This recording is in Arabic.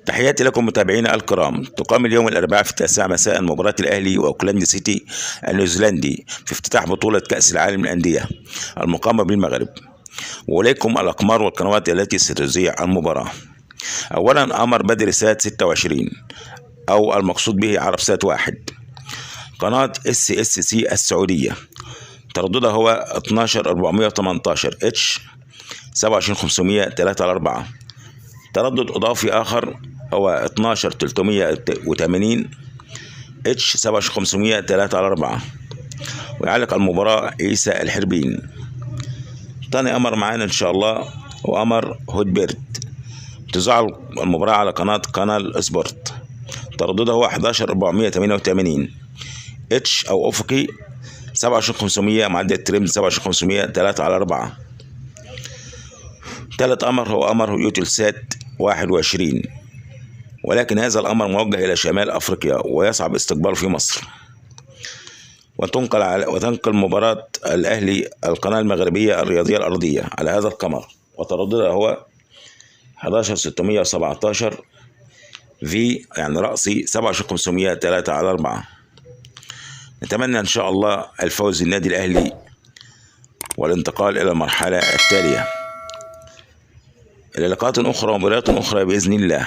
تحياتي لكم متابعينا الكرام. تقام اليوم الأربعاء في 9 مساء مباراة الأهلي وأوكلاند سيتي النيوزيلندي في افتتاح بطولة كأس العالم للأندية المقامة بالمغرب، وإليكم الأقمار والقنوات التي ستذيع المباراة. أولا أمر بدر سات 26 أو المقصود به عرب سات 1، قناة SSC السعودية، ترددها هو 12418 اتش 27500 3/4. تردد إضافي آخر هو 12380 اتش 7500 3/4. ويعلق المباراة عيسى الحربين. تاني أمر معانا إن شاء الله هو أمر هودبرد، تذاع المباراة على قناة سبورت، ترددها هو 11488 اتش أو أفقي 27500 معدل تريم 27500 3/4. ثالث أمر هو أمر يوتلسات 21، ولكن هذا الأمر موجه إلى شمال أفريقيا ويصعب استقباله في مصر. وتنقل مباراة الأهلي القناة المغربية الرياضية الأرضية على هذا القمر، وترددها هو 11617 في يعني رأسي 27500 3/4. نتمنى إن شاء الله الفوز النادي الأهلي والانتقال إلى المرحلة التالية. إلى لقاءات أخرى ومباريات أخرى بإذن الله.